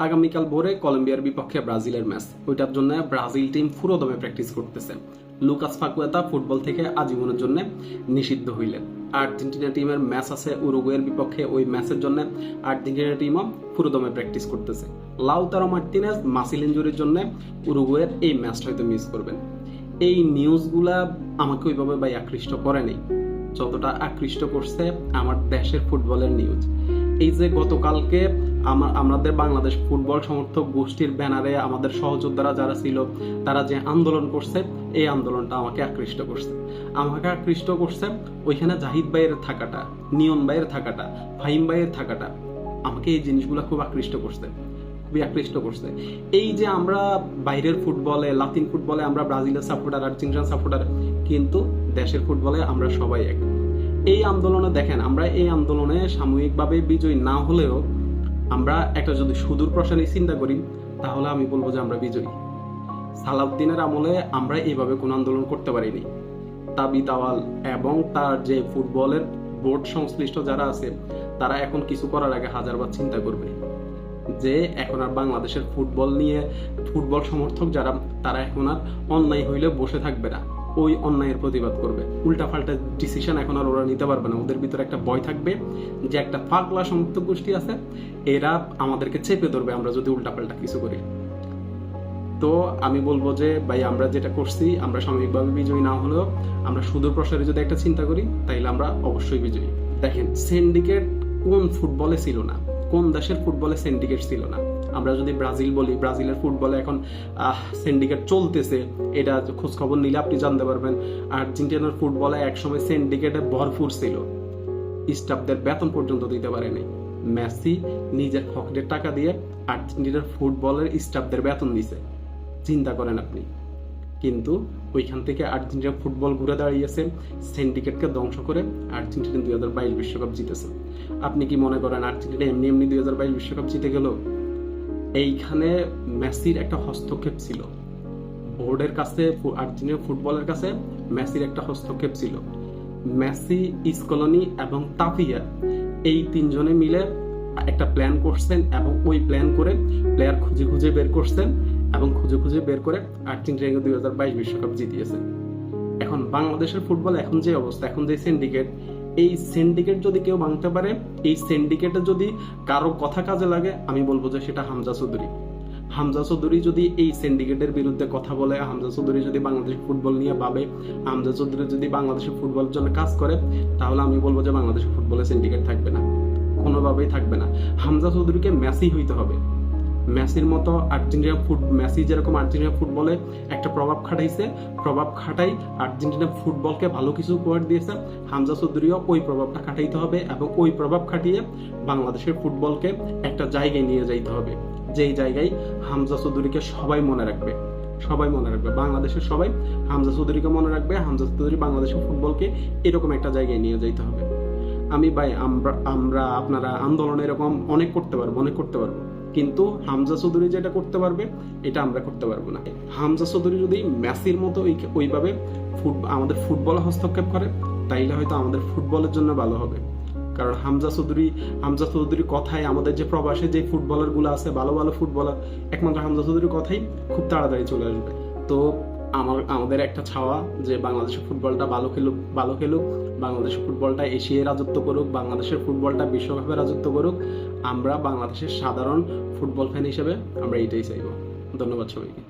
আগামীকাল ভোরে কলম্বিয়ার বিপক্ষে ব্রাজিলের ম্যাচ, ওইটার জন্য ব্রাজিল টিম পুরোদমে প্র্যাকটিস করতেছে। লুকাস ফাকুয়েতা ফুটবল থেকে আজীবনের জন্য নিষিদ্ধ হইলেন। আর্জেন্টিনা টিমের ম্যাচ আছে উরুগুয়ের বিপক্ষে, ওই ম্যাচের জন্য আর্জেন্টিনা টিমও পুরোদমে প্র্যাকটিস করতেছে। লাউতারো মার্টিনেজ মাসিল ইনজুরির জন্য উরুগুয়ের এই ম্যাচটা হয়তো মিস করবেন। এই নিউজগুলা আমাকে ওইভাবে আকৃষ্ট করে নেই যতটা আকৃষ্ট করছে আমার দেশের ফুটবলের নিউজ। এই যে গতকালকে আমাদের বাংলাদেশ ফুটবল সমর্থক গোষ্ঠীর ব্যানারে আমাদের সহযোদ্ধারা যারা ছিল তারা যে আন্দোলন করছে, এই আন্দোলনটা আমাকে আকৃষ্ট করছে। ওইখানে জাহিদ ভাইয়ের থাকাটা, নিয়ন ভাইয়ের থাকাটা, ফাহিম ভাইয়ের থাকাটা, আমাকে এই জিনিসগুলো খুবই আকৃষ্ট করছে। এই যে আমরা বাইরের ফুটবলে, লাতিন ফুটবলে আমরা ব্রাজিলের সাপোর্টার, আর্জেন্টিনার সাপোর্টার, কিন্তু দেশের ফুটবলে আমরা সবাই এক। এই আন্দোলনে দেখেন, আমরা এই আন্দোলনে সাময়িকভাবে বিজয়ী না হলেও আমরা একটা যদি সুদূর প্রসারী চিন্তা করি তাহলে আমি বলবো যে আমরা বিজয়ী। সালাউদ্দিনের আমলে আমরা এইভাবে কোন আন্দোলন করতে পারিনি। তাবিত আওয়াল এবং তার যে ফুটবলের বোর্ড সংশ্লিষ্ট যারা আছে তারা এখন কিছু করার আগে হাজারবার চিন্তা করবে যে এখন আর বাংলাদেশের ফুটবল নিয়ে, ফুটবল সমর্থক যারা তারা এখন আর অন্যায় হইলে বসে থাকবে না, ওই অন্যায়ের প্রতিবাদ করবে। উল্টাপাল্টা ডিসিশন এখন আর ওরা নিতে পারবে না। ওদের ভিতরে একটা ভয় থাকবে যে একটা পাগলা সমর্থক গোষ্ঠী আছে, এরা আমাদেরকে চেপে ধরবে আমরা যদি উল্টাপাল্টা কিছু করি। তো আমি বলবো যে ভাই, আমরা যেটা করছি, আমরা সাময়িকভাবে বিজয়ী না হলেও আমরা সুদূর প্রসারে যদি একটা চিন্তা করি তাইলে আমরা অবশ্যই বিজয়ী। দেখেন, সিন্ডিকেট কোন ফুটবলে ছিল না, কোন দেশের ফুটবলে সিন্ডিকেট ছিল না। আমরা যদি ব্রাজিল বলি, ব্রাজিলের ফুটবলে এখন সিন্ডিকেট চলতেছে, এটা খোঁজ খবর নিলে আপনি জানতে পারবেন। আর্জেন্টিনার ফুটবলে একসময় সিন্ডিকেটে ভরপুর ছিল, স্টাফদের বেতন পর্যন্ত দিতে পারেনি। মেসি নিজের পকেটের টাকা দিয়ে আর্জেন্টিনার ফুটবলের স্টাফদের বেতন দিছে, চিন্তা করেন আপনি। কিন্তু ওইখান থেকে আর্জেন্টিনা ফুটবল ঘুরে দাঁড়িয়েছে, সিন্ডিকেটকে ধ্বংস করে আর্জেন্টিনা 2022 বিশ্বকাপ জিতেছে। আপনি কি মনে করেন আর্জেন্টিনা এমনি 2022 বিশ্বকাপ জিতে গেল? এইখানে মেসির একটা হস্তক্ষেপ ছিল, বোর্ডের কাছে, আর্জেন্টিনা ফুটবলের কাছে মেসির একটা হস্তক্ষেপ ছিল। মেসি, স্কলনি এবং তাফিয়া, এই তিনজনে মিলে একটা প্ল্যান করছেন এবং ওই প্ল্যান করে প্লেয়ার খুঁজে বের করছেন এবং খুঁজে বের করে আর্জেন্টিনা 2022 বিশ্বকাপ জিতিয়েছেন। এখন বাংলাদেশের ফুটবল এখন যে অবস্থা, এখন যে সিন্ডিকেট, এই সিন্ডিকেট যদি কেউ ভাঙতে পারে, এই সিন্ডিকেটে যদি কারো কথা কাজে লাগে, আমি বলবো যে সেটা হামজা চৌধুরী যদি এই সিন্ডিকেটের বিরুদ্ধে কথা বলে, হামজা চৌধুরী যদি বাংলাদেশের ফুটবল নিয়ে ভাবে, হামজা চৌধুরী যদি বাংলাদেশের ফুটবলের জন্য কাজ করে, তাহলে আমি বলবো যে বাংলাদেশের ফুটবলে সিন্ডিকেট থাকবে না, কোনোভাবেই থাকবে না। হামজা চৌধুরীকে মেসি হইতে হবে। মেসির মতো মেসি যেরকম আর্জেন্টিনা ফুটবলে একটা প্রভাব খাটাই আর্জেন্টিনা ফুটবলকে ভালো কিছু উপহার দিয়েছে, হামজা চৌধুরীও ওই প্রভাবটা খাটাইতে হবে এবং ওই প্রভাব খাটিয়ে বাংলাদেশের ফুটবলকে একটা জায়গায় নিয়ে যাইতে হবে, যেই জায়গায় হামজা চৌধুরীকে সবাই মনে রাখবে। বাংলাদেশের সবাই হামজা চৌধুরীকে মনে রাখবে। হামজা চৌধুরী বাংলাদেশের ফুটবলকে এরকম একটা জায়গায় নিয়ে যাইতে হবে। আপনারা আন্দোলন এরকম অনেক করতে পারবো, কিন্তু হামজা চৌধুরী যেটা করতে পারবে এটা আমরা করতে পারবো না। হামজা চৌধুরী যদি মেসির মতো ওইভাবে আমাদের ফুটবলে হস্তক্ষেপ করে, তাইলে হয়তো আমাদের ফুটবলের জন্য ভালো হবে। কারণ হামজা চৌধুরীর কথাই আমাদের যে প্রবাসে যে ফুটবলার গুলো আছে, ভালো ফুটবলার, একমাত্র হামজা চৌধুরীর কথাই খুব তাড়াতাড়ি চলে আসবে। তো আমাদের একটা ছাওয়া যে বাংলাদেশের ফুটবলটা ভালো খেলুক, বাংলাদেশের ফুটবলটা এশিয়ায় রাজত্ব করুক, বাংলাদেশের ফুটবলটা বিশ্বকাপে রাজত্ব করুক। আমরা বাংলাদেশের সাধারণ ফুটবল ফ্যান হিসেবে আমরা এটাই চাইবো। ধন্যবাদ সবাইকে।